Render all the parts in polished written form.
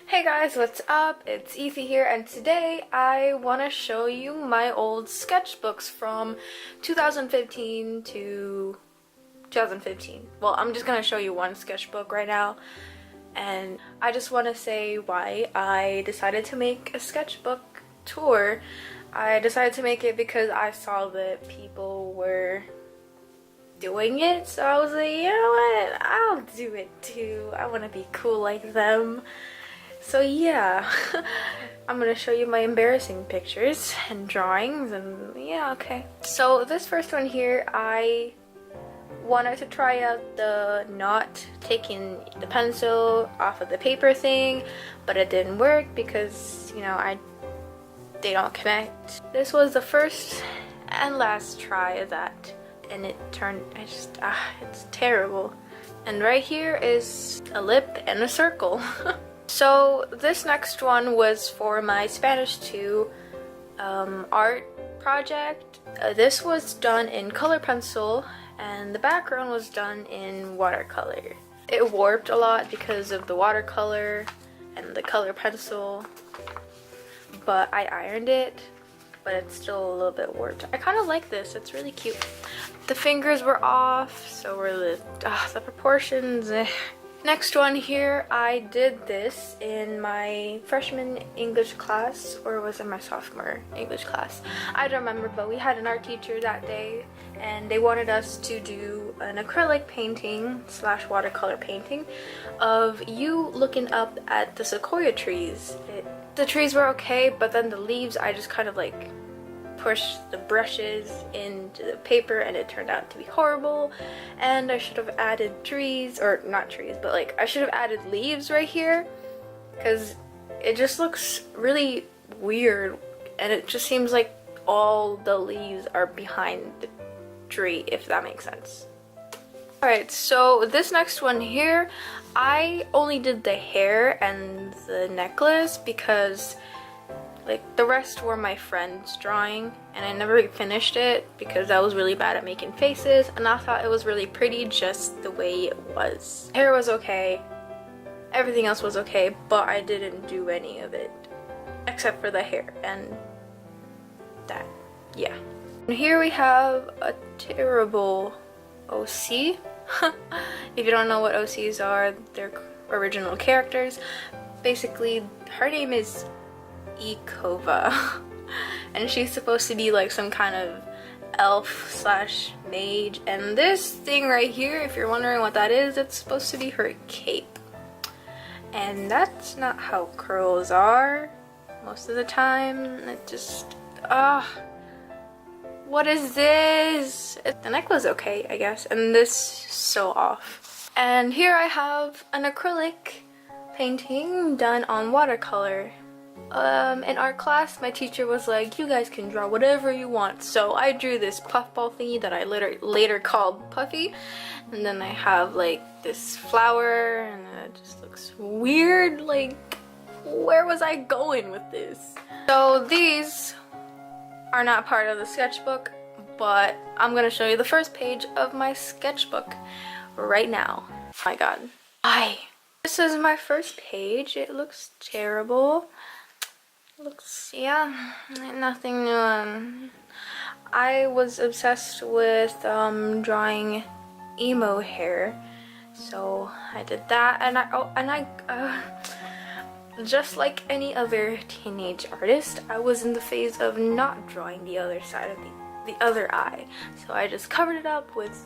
Hey guys, what's up? It's ithie here, and today I want to show you my old sketchbooks from 2015 to 2015. Well, I'm just going to show you one sketchbook right now, and I just want to say why I decided to make a sketchbook tour. I decided to make it because I saw that people were doing it, so I was like, you know what, I'll do it too. I want to be cool like them. So yeah, I'm gonna show you my embarrassing pictures and drawings, and yeah, okay. So this first one here, I wanted to try out the not taking the pencil off of the paper thing, but it didn't work because, you know, they don't connect. This was the first and last try of that, and it turned, it's terrible. And right here is a lip and a circle. So this next one was for my Spanish 2 art project. This was done in color pencil, and the background was done in watercolor. It warped a lot because of the watercolor and the color pencil, but I ironed it, but it's still a little bit warped. I kind of like this, it's really cute. The fingers were off, so were the proportions. Next one here, I did this in my freshman English class, or was it my sophomore English class? I don't remember, but we had an art teacher that day, and they wanted us to do an acrylic painting / watercolor painting of you looking up at the sequoia trees. The trees were okay, but then the leaves, I just kind of like push the brushes into the paper and it turned out to be horrible, and I should have added trees, or not trees, but like I should have added leaves right here because it just looks really weird, and it just seems like all the leaves are behind the tree, if that makes sense. Alright, so this next one here, I only did the hair and the necklace because like the rest were my friend's drawing, and I never finished it because I was really bad at making faces, and I thought it was really pretty just the way it was. Hair was okay, everything else was okay, but I didn't do any of it except for the hair and that, yeah. And here we have a terrible OC. If you don't know what OCs are, they're original characters. Basically, her name is Ekova, and she's supposed to be like some kind of elf / mage, and this thing right here, if you're wondering what that is, it's supposed to be her cape, and that's not how curls are most of the time. It just what is this? The neck was okay, I guess, and this is so off. And here I have an acrylic painting done on watercolor. In art class, my teacher was like, you guys can draw whatever you want, so I drew this puffball thingy that I later called Puffy, and then I have like this flower, and it just looks weird. Like, where was I going with this? So these are not part of the sketchbook, but I'm gonna show you the first page of my sketchbook right now. Oh my god. Hi. This is my first page. It looks terrible. Looks, yeah, nothing new. I was obsessed with drawing emo hair, so I did that, and I just like any other teenage artist, I was in the phase of not drawing the other side of the other eye, so I just covered it up with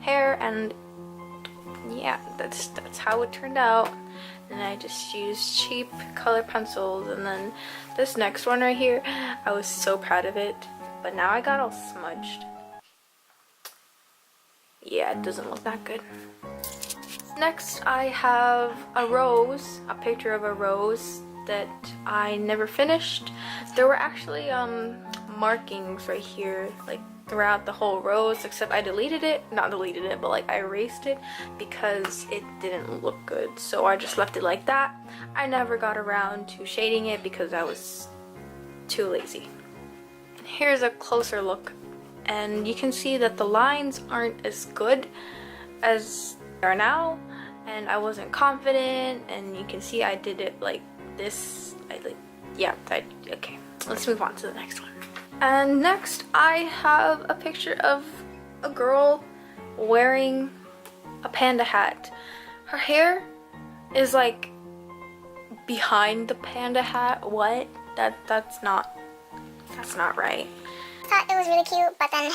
hair, and yeah, that's how it turned out. And I just used cheap color pencils, and then this next one right here, I was so proud of it, but now I got all smudged. Yeah, it doesn't look that good. Next I have a rose, a picture of a rose that I never finished. There were actually markings right here, like throughout the whole rose, except I deleted it, not deleted it, but like I erased it because it didn't look good, so I just left it like that. I never got around to shading it because I was too lazy. Here's a closer look, and you can see that the lines aren't as good as they are now, and I wasn't confident, and you can see I did it like this. Okay, let's move on to the next one. And next I have a picture of a girl wearing a panda hat. Her hair is like behind the panda hat. What? That's not right. I thought it was really cute, but then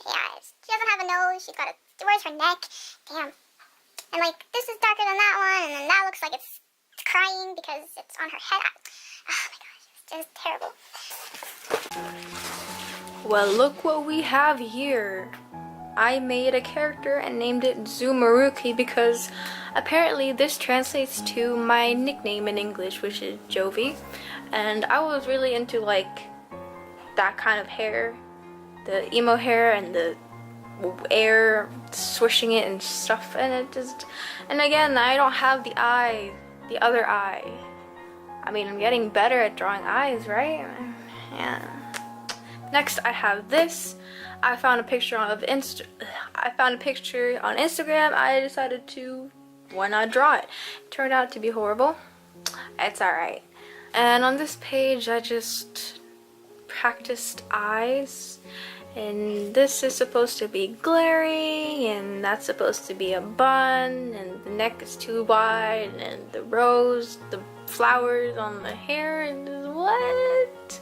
yeah, she doesn't have a nose. She's got a, where's her neck? Damn. And like this is darker than that one, and then that looks like it's crying because it's on her head. Oh my gosh, it's just terrible. Well, look what we have here. I made a character and named it Zumaruki because apparently this translates to my nickname in English, which is Jovi. And I was really into like that kind of hair, the emo hair and the air swishing it and stuff, and it just, and again, I don't have the other eye. I mean, I'm getting better at drawing eyes, right? Yeah. Next, I have this. I found a picture on Instagram. I decided to, why not draw it? It turned out to be horrible. It's alright. And on this page, I just practiced eyes. And this is supposed to be glary, and that's supposed to be a bun, and the neck is too wide, and the rose, the flowers on the hair, and what?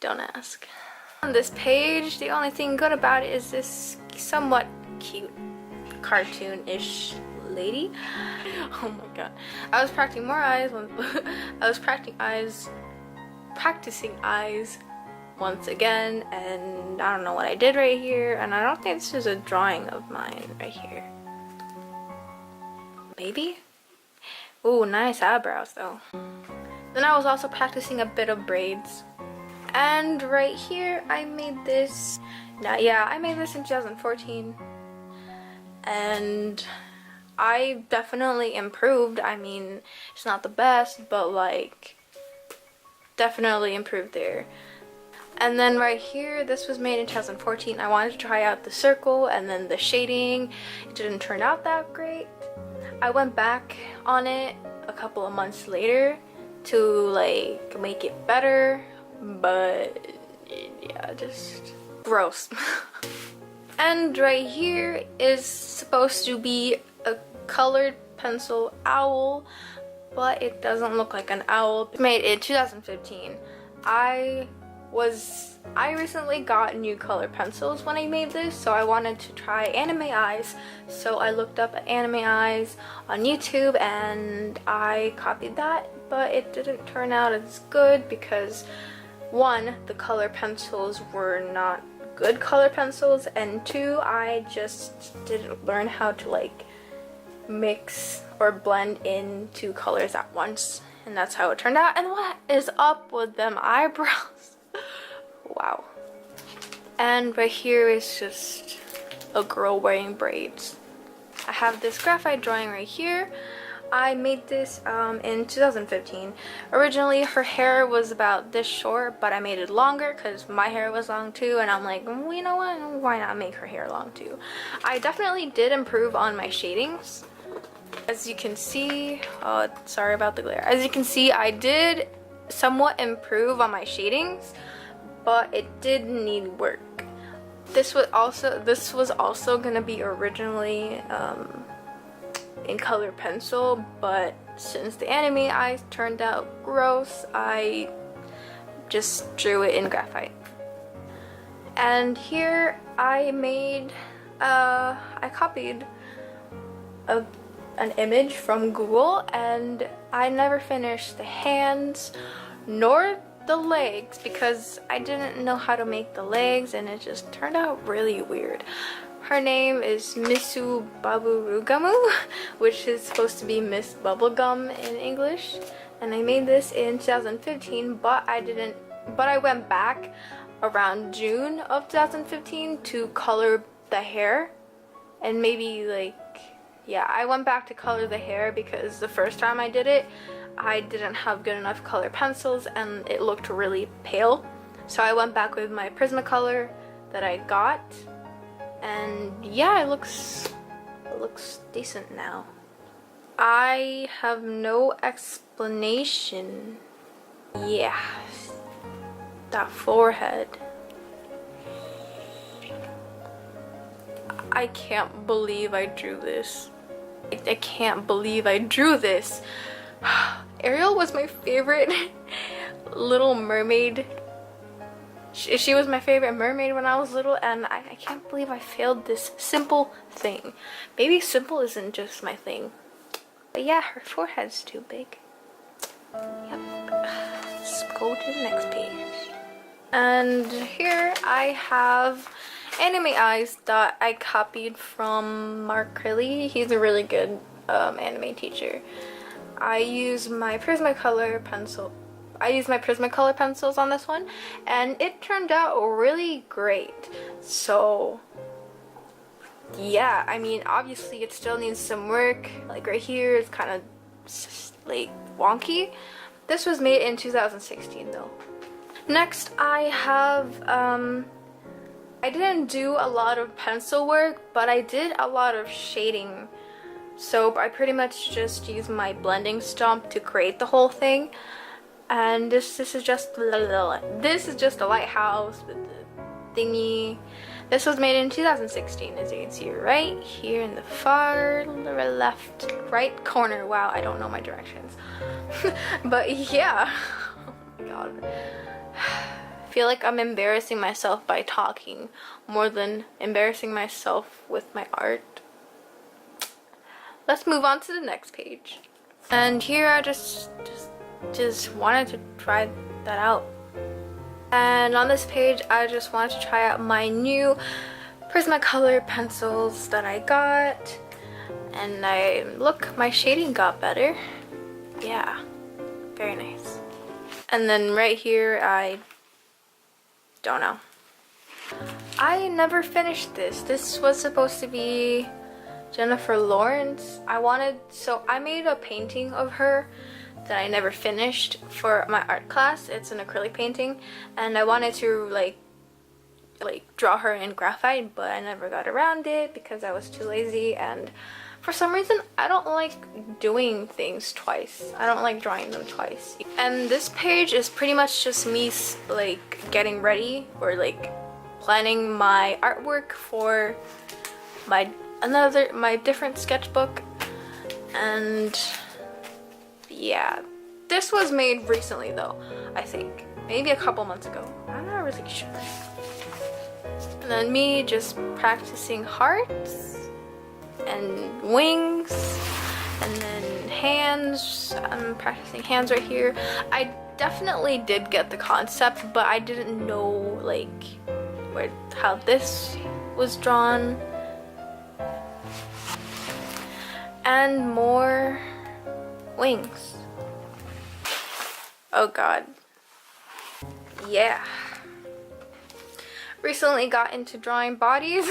Don't ask. On this page, the only thing good about it is this somewhat cute cartoon-ish lady. Oh my god. I was practicing eyes once again, and I don't know what I did right here, and I don't think this is a drawing of mine right here. Maybe? Ooh, nice eyebrows though. Then I was also practicing a bit of braids. And right here I made this, I made this in 2014, and I definitely improved. I mean, it's not the best, but like definitely improved there. And then right here, this was made in 2014. I wanted to try out the circle and then the shading. It didn't turn out that great. I went back on it a couple of months later to like make it better, but yeah, just gross. And right here is supposed to be a colored pencil owl, but it doesn't look like an owl. Made in 2015. I recently got new color pencils when I made this, so I wanted to try anime eyes. So I looked up anime eyes on YouTube and I copied that, but it didn't turn out as good because one, the color pencils were not good color pencils, and two, I just didn't learn how to like mix or blend in two colors at once, and that's how it turned out. And what is up with them eyebrows? Wow. And right here is just a girl wearing braids. I have this graphite drawing right here. I made this in 2015. Originally her hair was about this short, but I made it longer because my hair was long too, and I'm like, well, you know what, why not make her hair long too? I definitely did improve on my shadings. As you can see, oh, sorry about the glare. As you can see, I did somewhat improve on my shadings, but it did need work. This was also gonna be originally in color pencil, but since the anime eyes turned out gross, I just drew it in graphite. And here I made, I copied an image from Google, and I never finished the hands nor the legs because I didn't know how to make the legs, and it just turned out really weird. Her name is Misu Baburugamu, which is supposed to be Miss Bubblegum in English, and I made this in 2015, but I went back around June of 2015 to color the hair, and maybe like, yeah, I went back to color the hair because the first time I did it, I didn't have good enough color pencils and it looked really pale. So I went back with my Prismacolor that I got, and yeah, it looks It looks decent now. I have no explanation. Yeah, that forehead. I can't believe I drew this. I can't believe I drew this. Ariel was my favorite Little Mermaid. She was my favorite mermaid when I was little, and I can't believe I failed this simple thing. Maybe simple isn't just my thing. But yeah, her forehead's too big. Yep. Let's go to the next page. And here I have anime eyes that I copied from Mark Crilly. He's a really good anime teacher. I use my Prismacolor pencil. I used my Prismacolor pencils on this one, and it turned out really great. So yeah, I mean, obviously it still needs some work. Like right here, it's kind of like wonky. This was made in 2016 though. Next, I have I didn't do a lot of pencil work, but I did a lot of shading. So I pretty much just used my blending stump to create the whole thing. And this is just a lighthouse with the thingy. This was made in 2016, as you can see right here in the far left right corner. Wow, I don't know my directions. But yeah, oh my god. I feel like I'm embarrassing myself by talking more than embarrassing myself with my art. Let's move on to the next page. And here I just wanted to try that out. And on this page, I just wanted to try out my new Prismacolor pencils that I got. And look, my shading got better. Yeah, very nice. And then right here, I don't know. I never finished this. This was supposed to be Jennifer Lawrence. I made a painting of her that I never finished for my art class. It's an acrylic painting, and I wanted to like draw her in graphite, but I never got around it because I was too lazy, and for some reason I don't like doing things twice. I don't like drawing them twice. And this page is pretty much just me like getting ready or like planning my artwork for my different sketchbook. And yeah, this was made recently though, I think. Maybe a couple months ago. I'm not really sure. And then me just practicing hearts and wings, and then hands. I'm practicing hands right here. I definitely did get the concept, but I didn't know like how this was drawn. And more wings. Oh god. Yeah. Recently got into drawing bodies.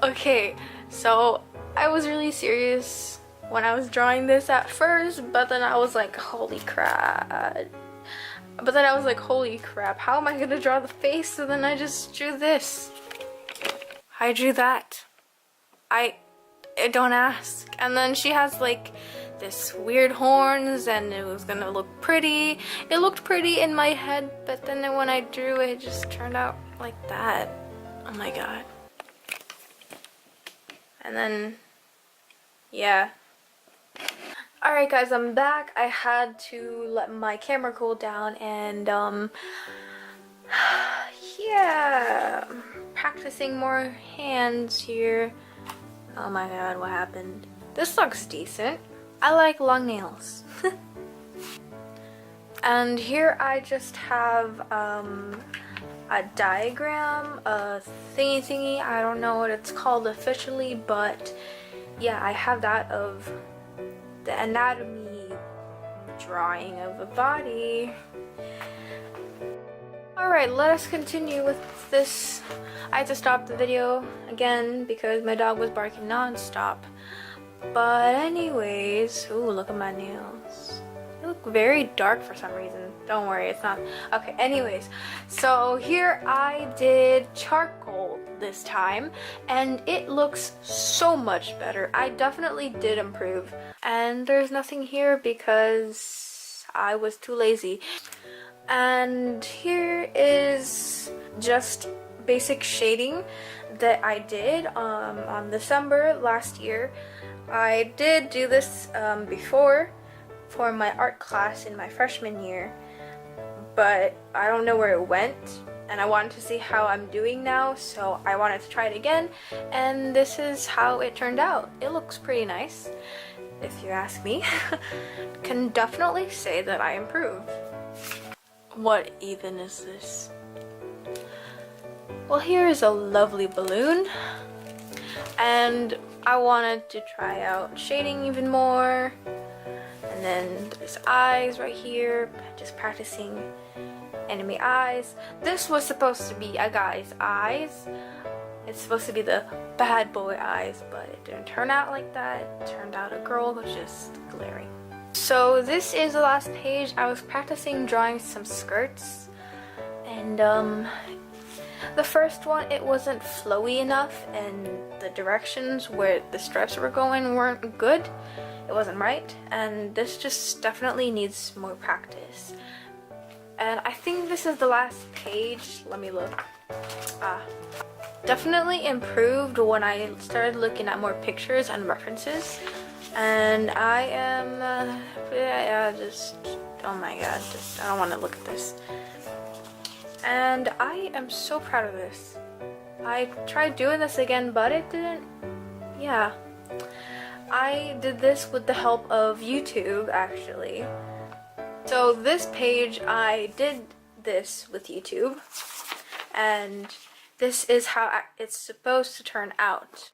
Okay, so I was really serious when I was drawing this at first, but then I was like, holy crap. How am I gonna draw the face? So then I just drew this. I drew that. I don't ask. And then she has like this weird horns, and it was gonna look pretty. It looked pretty in my head, but then when I drew it, it just turned out like that. Oh my god. And then, yeah. Alright guys, I'm back. I had to let my camera cool down, and yeah, practicing more hands here. Oh my god, what happened? This looks decent. I like long nails. And here I just have a diagram, a thingy, I don't know what it's called officially, but yeah, I have that of the anatomy drawing of a body. Alright, let us continue with this. I had to stop the video again because my dog was barking non-stop. But anyways, ooh, look at my nails. They look very dark for some reason. Don't worry, it's not. Okay, anyways. So here I did charcoal this time, and it looks so much better. I definitely did improve. And there's nothing here because I was too lazy. And here is just basic shading that I did on December last year. I did do this before for my art class in my freshman year, but I don't know where it went, and I wanted to see how I'm doing now, so I wanted to try it again, and this is how it turned out. It looks pretty nice, if you ask me. Can definitely say that I improved. What even is this? Well, here is a lovely balloon, and I wanted to try out shading even more. And then there's eyes right here, just practicing enemy eyes. This was supposed to be a guy's eyes. It's supposed to be the bad boy eyes, but it didn't turn out like that. It turned out a girl was just glaring. So this is the last page. I was practicing drawing some skirts, and the first one, it wasn't flowy enough, and the directions where the stripes were going weren't good. It wasn't right, and this just definitely needs more practice. And I think this is the last page. Let me look. Definitely improved when I started looking at more pictures and references. And I am, oh my god, I don't want to look at this. And I am so proud of this. I tried doing this again, but it didn't, yeah. I did this with the help of YouTube, actually. So this page, I did this with YouTube, and this is how it's supposed to turn out.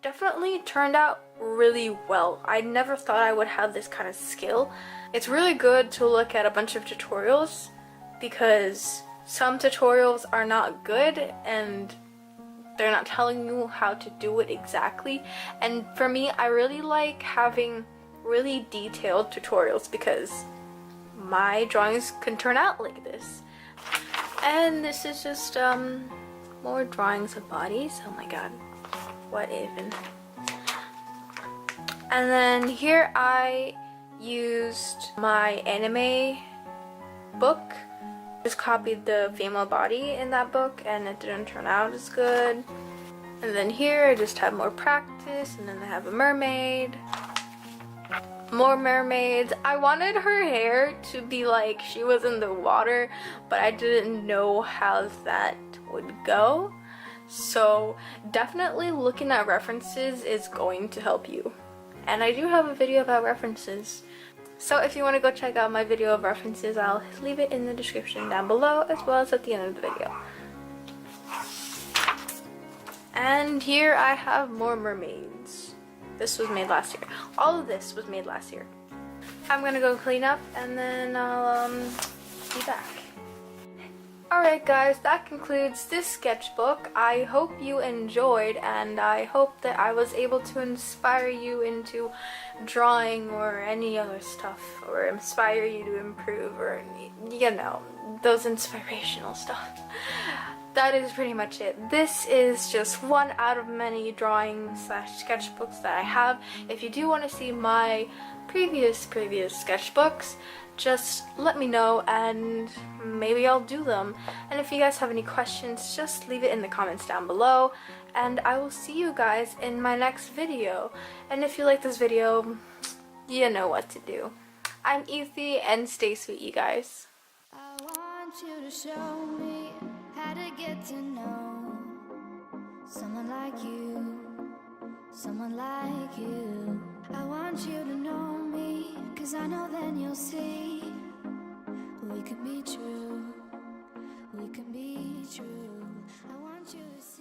Definitely turned out really well. I never thought I would have this kind of skill. It's really good to look at a bunch of tutorials because some tutorials are not good and they're not telling you how to do it exactly. And for me, I really like having really detailed tutorials because my drawings can turn out like this. And this is just more drawings of bodies. Oh my god. What even? And then here I used my anime book. Just copied the female body in that book and it didn't turn out as good. And then here I just have more practice, and then I have a mermaid. More mermaids. I wanted her hair to be like she was in the water, but I didn't know how that would go. So definitely looking at references is going to help you. And I do have a video about references. So if you want to go check out my video of references, I'll leave it in the description down below as well as at the end of the video. And here I have more mermaids. This was made last year. All of this was made last year. I'm gonna go clean up and then I'll be back. Alright guys, that concludes this sketchbook. I hope you enjoyed, and I hope that I was able to inspire you into drawing or any other stuff, or inspire you to improve, or you know, those inspirational stuff. That is pretty much it. This is just one out of many drawing slash sketchbooks that I have. If you do want to see my previous sketchbooks, just let me know and maybe I'll do them. And if you guys have any questions, just leave it in the comments down below, and I will see you guys in my next video. And if you like this video, you know what to do. I'm Ithie, and stay sweet, you guys. I want you to show me how to get to know someone like you, someone like you. I want you to know me, 'cause I know then you'll see we can be true, we can be true. I want want you to see